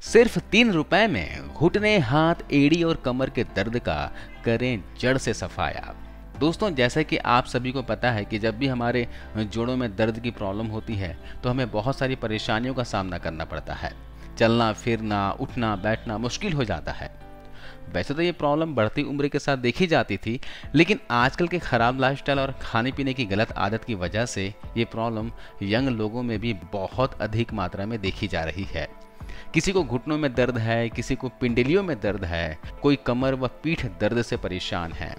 सिर्फ 3 रुपए में घुटने, हाथ, एड़ी और कमर के दर्द का करें जड़ से सफाया। दोस्तों, जैसा कि आप सभी को पता है कि जब भी हमारे जोड़ों में दर्द की प्रॉब्लम होती है तो हमें बहुत सारी परेशानियों का सामना करना पड़ता है। चलना फिरना, उठना बैठना मुश्किल हो जाता है। वैसे तो ये प्रॉब्लम बढ़ती उम्र के साथ देखी जाती थी, लेकिन आजकल के खराब लाइफस्टाइल और खाने पीने की गलत आदत की वजह से ये प्रॉब्लम यंग लोगों में भी बहुत अधिक मात्रा में देखी जा रही है। किसी को घुटनों में दर्द है, किसी को पिंडलियों में दर्द है, कोई कमर व पीठ दर्द से परेशान है।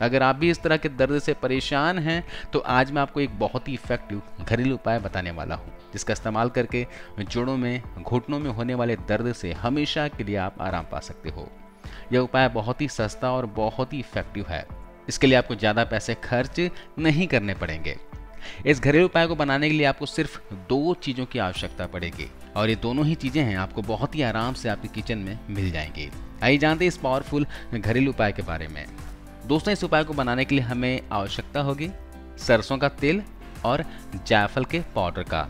अगर आप भी इस तरह के दर्द से परेशान हैं तो आज मैं आपको एक बहुत ही इफेक्टिव घरेलू उपाय बताने वाला हूं, जिसका इस्तेमाल करके जोड़ों में, घुटनों में होने वाले दर्द से हमेशा के लिए आप आराम पा सकते हो। यह उपाय बहुत ही सस्ता और बहुत ही इफेक्टिव है। इसके लिए आपको ज़्यादा पैसे खर्च नहीं करने पड़ेंगे। इस घरेलू उपाय को बनाने के लिए आपको सिर्फ 2 चीज़ों की आवश्यकता पड़ेगी और ये दोनों ही चीज़ें हैं आपको बहुत ही आराम से आपके किचन में मिल जाएंगी। आइए जानते हैं इस पावरफुल घरेलू उपाय के बारे में। दोस्तों, इस उपाय को बनाने के लिए हमें आवश्यकता होगी सरसों का तेल और जायफल के पाउडर का।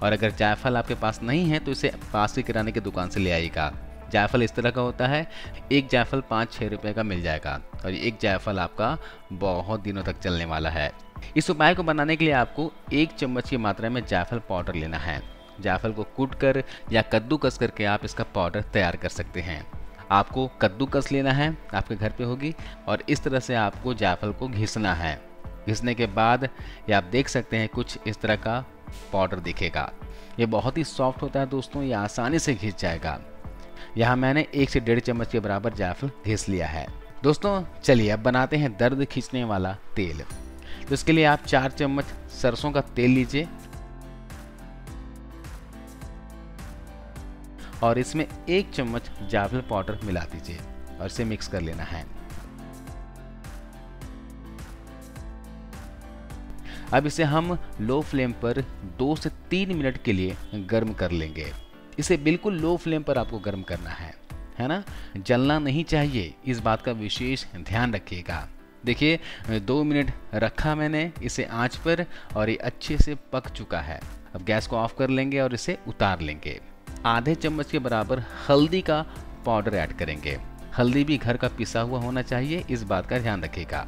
और अगर जायफल आपके पास नहीं है तो इसे पास की किराने की दुकान से ले आइएगा। जायफल इस तरह का होता है, एक जायफल 5-6 रुपए का मिल जाएगा और एक जायफल आपका बहुत दिनों तक चलने वाला है। इस उपाय को बनाने के लिए आपको 1 चम्मच की मात्रा में जायफल पाउडर लेना है। जायफल को कूट कर या कद्दूकस करके आप इसका पाउडर तैयार कर सकते हैं। आपको कद्दूकस लेना है, आपके घर पे होगी, और इस तरह से आपको जायफल को घिसना है। घिसने के बाद ये आप देख सकते हैं कुछ इस तरह का पाउडर दिखेगा। ये बहुत ही सॉफ्ट होता है दोस्तों, ये आसानी से घिस जाएगा। यहाँ मैंने 1 से 1.5 चम्मच के बराबर जायफल घिस लिया है। दोस्तों, चलिए अब बनाते हैं दर्द खींचने वाला तेल। तो इसके लिए आप 4 चम्मच सरसों का तेल लीजिए और इसमें 1 चम्मच जायफल पाउडर मिला दीजिए और इसे मिक्स कर लेना है। अब इसे हम लो फ्लेम पर 2 से 3 मिनट के लिए गर्म कर लेंगे। इसे बिल्कुल लो फ्लेम पर आपको गर्म करना है ना। जलना नहीं चाहिए, इस बात का विशेष ध्यान रखिएगा। देखिए 2 मिनट रखा मैंने इसे आंच पर और ये अच्छे से पक चुका है। अब गैस को ऑफ कर लेंगे और इसे उतार लेंगे। आधे चम्मच के बराबर हल्दी का पाउडर ऐड करेंगे। हल्दी भी घर का पिसा हुआ होना चाहिए, इस बात का ध्यान रखिएगा।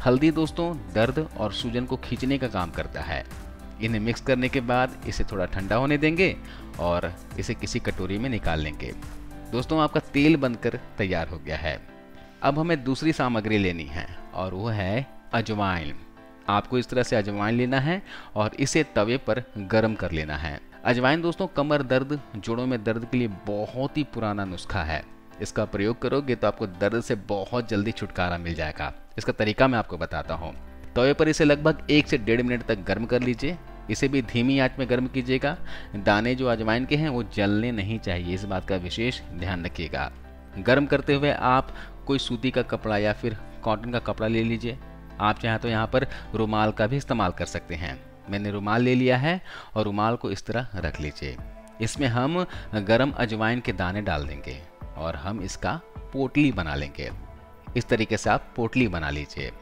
हल्दी दोस्तों दर्द और सूजन को खींचने का काम करता है। इन्हें मिक्स करने के बाद इसे थोड़ा ठंडा होने देंगे और इसे किसी कटोरी में निकाल लेंगे। दोस्तों, आपका तेल बनकर तैयार हो गया है। अब हमें दूसरी सामग्री लेनी है और वो है अजवाइन। आपको इस तरह से अजवाइन लेना है और इसे तवे पर गर्म कर लेना है। अजवाइन दोस्तों कमर दर्द, जोड़ों में दर्द के लिए बहुत ही पुराना नुस्खा है। इसका प्रयोग करोगे तो आपको दर्द से बहुत जल्दी छुटकारा मिल जाएगा। इसका तरीका मैं आपको बताता हूँ। तवे पर इसे लगभग 1 से 1.5 मिनट तक गर्म कर लीजिए। इसे भी धीमी आंच में गर्म कीजिएगा। दाने जो अजवाइन के हैं वो जलने नहीं चाहिए, इस बात का विशेष ध्यान रखिएगा। गर्म करते हुए आप कोई सूती का कपड़ा या फिर कॉटन का कपड़ा ले लीजिए। आप चाहें तो यहाँ पर रुमाल का भी इस्तेमाल कर सकते हैं। मैंने रुमाल ले लिया है और रुमाल को इस तरह रख लीजिए। इसमें हम गरम अजवाइन के दाने डाल देंगे और हम इसका पोटली बना लेंगे। इस तरीके से आप पोटली बना लीजिए।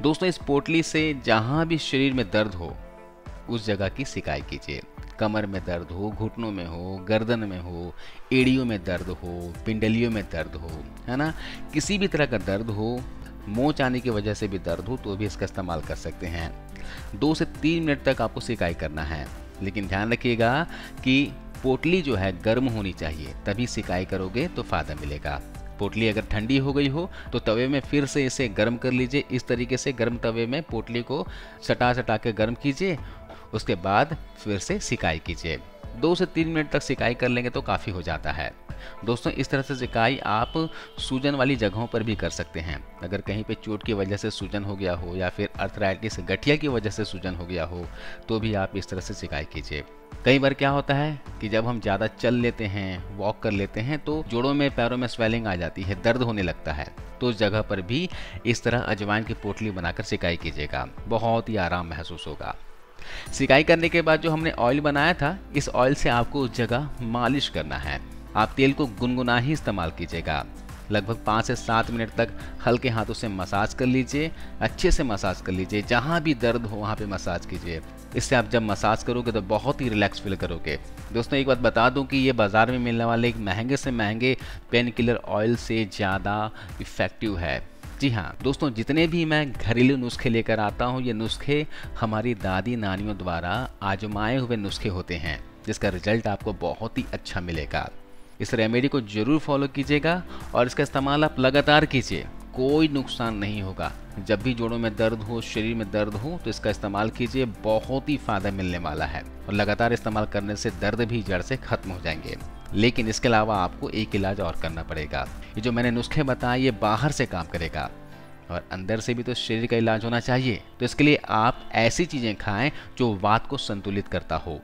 दोस्तों, इस पोटली से जहां भी शरीर में दर्द हो उस जगह की सिकाई कीजिए। कमर में दर्द हो, घुटनों में हो, गर्दन में हो, एड़ियों में दर्द हो, पिंडलियों में दर्द हो, है ना, किसी भी तरह का दर्द हो, मोच आने की वजह से भी दर्द हो तो भी इसका इस्तेमाल कर सकते हैं। 2 से 3 मिनट तक आपको सिकाई करना है, लेकिन ध्यान रखिएगा कि पोटली जो है गर्म होनी चाहिए, तभी सिकाई करोगे तो फ़ायदा मिलेगा। पोटली अगर ठंडी हो गई हो तो तवे में फिर से इसे गर्म कर लीजिए। इस तरीके से गर्म तवे में पोटली को सटा सटा के गर्म कीजिए, उसके बाद फिर से सिकाई कीजिए। 2 से 3 मिनट तक सिकाई कर लेंगे तो काफ़ी हो जाता है। दोस्तों, इस तरह से सिकाई आप सूजन वाली जगहों पर भी कर सकते हैं। अगर कहीं पे चोट की वजह से सूजन हो गया हो या फिर अर्थराइटिस गठिया की वजह से सूजन हो गया हो तो भी आप इस तरह से सिकाई कीजिए। कई बार क्या होता है कि जब हम ज़्यादा चल लेते हैं, वॉक कर लेते हैं तो जोड़ों में, पैरों में स्वेलिंग आ जाती है, दर्द होने लगता है। तो उस जगह पर भी इस तरह अजवाइन की पोटली बनाकर सिकाई कीजिएगा, बहुत ही आराम महसूस होगा। सिकाई करने के बाद जो हमने ऑयल बनाया था, इस ऑयल से आपको उस जगह मालिश करना है। आप तेल को गुनगुना ही इस्तेमाल कीजिएगा। लगभग 5 से 7 मिनट तक हल्के हाथों से मसाज कर लीजिए, अच्छे से मसाज कर लीजिए, जहाँ भी दर्द हो वहाँ पे मसाज कीजिए। इससे आप जब मसाज करोगे तो बहुत ही रिलैक्स फील करोगे। दोस्तों एक बात बता दूं कि ये बाज़ार में मिलने वाले एक महंगे से महंगे पेन किलर ऑयल से ज़्यादा इफ़ेक्टिव है। जी हाँ दोस्तों, जितने भी मैं घरेलू नुस्खे लेकर आता हूँ, ये नुस्खे हमारी दादी नानियों द्वारा आजमाए हुए नुस्खे होते हैं, जिसका रिजल्ट आपको बहुत ही अच्छा मिलेगा। इस रेमेडी को ज़रूर फॉलो कीजिएगा और इसका इस्तेमाल आप लगातार कीजिए, कोई नुकसान नहीं होगा। जब भी जोड़ों में दर्द हो, शरीर में दर्द हो, तो इसका इस्तेमाल कीजिए, बहुत ही फ़ायदा मिलने वाला है। और लगातार इस्तेमाल करने से दर्द भी जड़ से ख़त्म हो जाएंगे। लेकिन इसके अलावा आपको एक इलाज और करना पड़ेगा। ये जो मैंने नुस्खे बताए, ये बाहर से काम करेगा और अंदर से भी तो शरीर का इलाज होना चाहिए। तो इसके लिए आप ऐसी चीज़ें खाएं जो वात को संतुलित करता हो,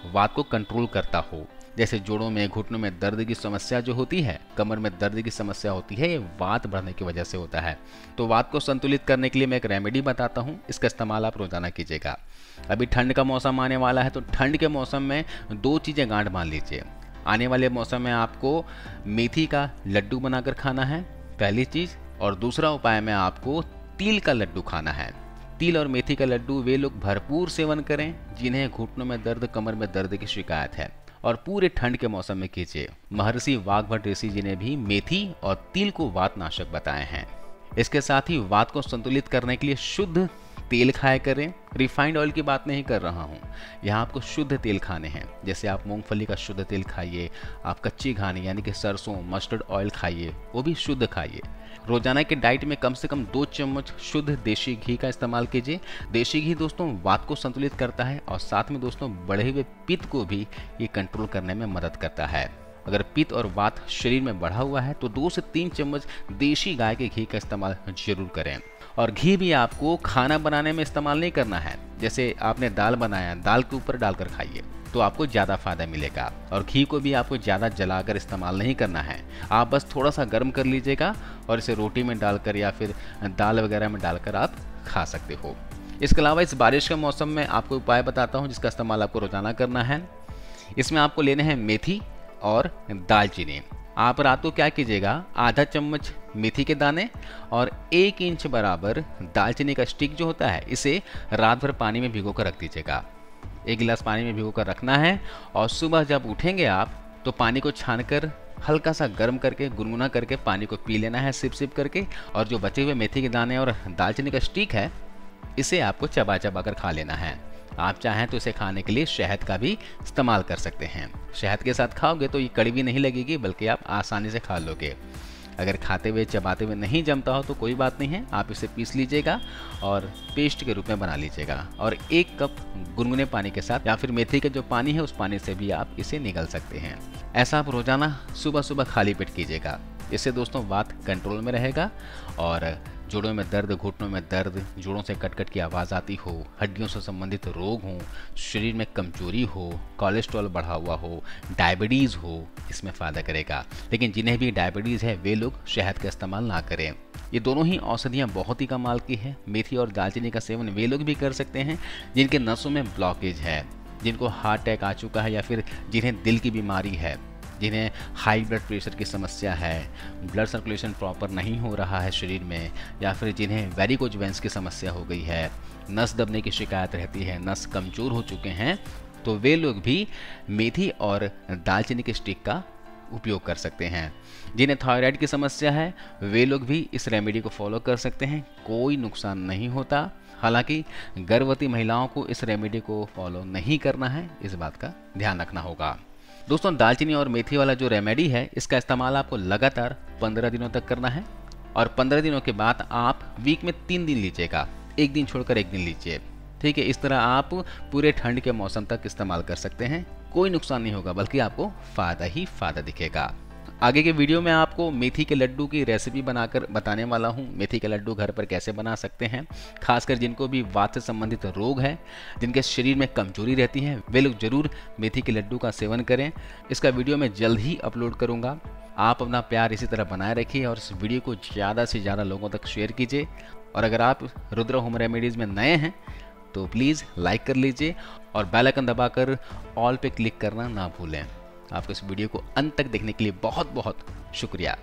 वात को कंट्रोल करता हो। जैसे जोड़ों में, घुटनों में दर्द की समस्या जो होती है, कमर में दर्द की समस्या होती है, ये वात बढ़ने की वजह से होता है। तो वात को संतुलित करने के लिए मैं एक रेमेडी बताता हूँ, इसका इस्तेमाल आप रोजाना कीजिएगा। अभी ठंड का मौसम आने वाला है, तो ठंड के मौसम में 2 चीज़ें गांठ बांध लीजिए। आने वाले मौसम में आपको मेथी का लड्डू बनाकर खाना है, पहली चीज़। और दूसरा उपाय में आपको तिल का लड्डू खाना है। तिल और मेथी का लड्डू वे लोग भरपूर सेवन करें जिन्हें घुटनों में दर्द, कमर में दर्द की शिकायत है, और पूरे ठंड के मौसम में कीजिए। महर्षि वाघभट ऋषि जी ने भी मेथी और तिल को वातनाशक बताए हैं। इसके साथ ही वात को संतुलित करने के लिए शुद्ध तेल खाया करें। रिफाइंड ऑयल की बात नहीं कर रहा हूँ, यहाँ आपको शुद्ध तेल खाने हैं। जैसे आप मूंगफली का शुद्ध तेल खाइए, आप कच्ची घानी यानी कि सरसों, मस्टर्ड ऑयल खाइए, वो भी शुद्ध खाइए। रोजाना के डाइट में कम से कम 2 चम्मच शुद्ध देशी घी का इस्तेमाल कीजिए। देशी घी दोस्तों वात को संतुलित करता है और साथ में दोस्तों बढ़े हुए पित्त को भी ये कंट्रोल करने में मदद करता है। अगर पित्त और वात शरीर में बढ़ा हुआ है तो 2 से 3 चम्मच देशी गाय के घी का इस्तेमाल जरूर करें। और घी भी आपको खाना बनाने में इस्तेमाल नहीं करना है। जैसे आपने दाल बनाया, दाल के ऊपर डालकर खाइए तो आपको ज़्यादा फायदा मिलेगा। और घी को भी आपको ज़्यादा जलाकर इस्तेमाल नहीं करना है, आप बस थोड़ा सा गर्म कर लीजिएगा और इसे रोटी में डालकर या फिर दाल वगैरह में डालकर आप खा सकते हो। इसके अलावा इस बारिश के मौसम में आपको उपाय बताता हूँ जिसका इस्तेमाल आपको रोजाना करना है। इसमें आपको लेने हैं मेथी और दालचीनी। आप रात को क्या कीजिएगा, आधा चम्मच मेथी के दाने और 1 इंच बराबर दालचीनी का स्टिक जो होता है, इसे रात भर पानी में भिगो कर रख दीजिएगा। 1 गिलास पानी में भिगो कर रखना है और सुबह जब उठेंगे आप तो पानी को छानकर हल्का सा गर्म करके, गुनगुना करके पानी को पी लेना है सिप सिप करके। और जो बचे हुए मेथी के दाने और दालचीनी का स्टिक है, इसे आपको चबा चबा कर खा लेना है। आप चाहें तो इसे खाने के लिए शहद का भी इस्तेमाल कर सकते हैं। शहद के साथ खाओगे तो ये कड़वी नहीं लगेगी, बल्कि आप आसानी से खा लोगे। अगर खाते हुए चबाते हुए नहीं जमता हो तो कोई बात नहीं है, आप इसे पीस लीजिएगा और पेस्ट के रूप में बना लीजिएगा। और 1 कप गुनगुने पानी के साथ या फिर मेथी का जो पानी है उस पानी से भी आप इसे निगल सकते हैं। ऐसा आप रोजाना सुबह सुबह खाली पेट कीजिएगा। इससे दोस्तों वात कंट्रोल में रहेगा और जोड़ों में दर्द, घुटनों में दर्द, जोड़ों से कट की आवाज़ आती हो, हड्डियों से संबंधित रोग हों, शरीर में कमजोरी हो, कोलेस्ट्रॉल बढ़ा हुआ हो, डायबिटीज़ हो, इसमें फ़ायदा करेगा। लेकिन जिन्हें भी डायबिटीज़ है वे लोग शहद का इस्तेमाल ना करें। ये दोनों ही औषधियाँ बहुत ही कमाल की है। मेथी और दालचीनी का सेवन वे लोग भी कर सकते हैं जिनके नसों में ब्लॉकेज है, जिनको हार्ट अटैक आ चुका है या फिर जिन्हें दिल की बीमारी है, जिन्हें हाई ब्लड प्रेशर की समस्या है, ब्लड सर्कुलेशन प्रॉपर नहीं हो रहा है शरीर में, या फिर जिन्हें वेरिकोज वेंस की समस्या हो गई है, नस दबने की शिकायत रहती है, नस कमज़ोर हो चुके हैं, तो वे लोग भी मेथी और दालचीनी के स्टिक का उपयोग कर सकते हैं। जिन्हें थायराइड की समस्या है वे लोग भी इस रेमेडी को फॉलो कर सकते हैं, कोई नुकसान नहीं होता। हालांकि गर्भवती महिलाओं को इस रेमेडी को फॉलो नहीं करना है, इस बात का ध्यान रखना होगा। दोस्तों दालचीनी और मेथी वाला जो रेमेडी है, इसका इस्तेमाल आपको लगातार 15 दिनों तक करना है और 15 दिनों के बाद आप वीक में 3 दिन लीजिएगा, 1 दिन छोड़कर 1 दिन लीजिए। ठीक है, इस तरह आप पूरे ठंड के मौसम तक इस्तेमाल कर सकते हैं, कोई नुकसान नहीं होगा, बल्कि आपको फ़ायदा ही फ़ायदा दिखेगा। आगे के वीडियो में आपको मेथी के लड्डू की रेसिपी बनाकर बताने वाला हूँ। मेथी के लड्डू घर पर कैसे बना सकते हैं, खासकर जिनको भी वात से संबंधित रोग है, जिनके शरीर में कमजोरी रहती है, वे लोग जरूर मेथी के लड्डू का सेवन करें। इसका वीडियो मैं जल्द ही अपलोड करूँगा। आप अपना प्यार इसी तरह बनाए रखिए और इस वीडियो को ज़्यादा से ज़्यादा लोगों तक शेयर कीजिए। और अगर आप रुद्र होम रेमेडीज़ में नए हैं तो प्लीज़ लाइक कर लीजिए और बेल आइकन दबाकर ऑल पे क्लिक करना ना भूलें। आपको इस वीडियो को अंत तक देखने के लिए बहुत बहुत शुक्रिया।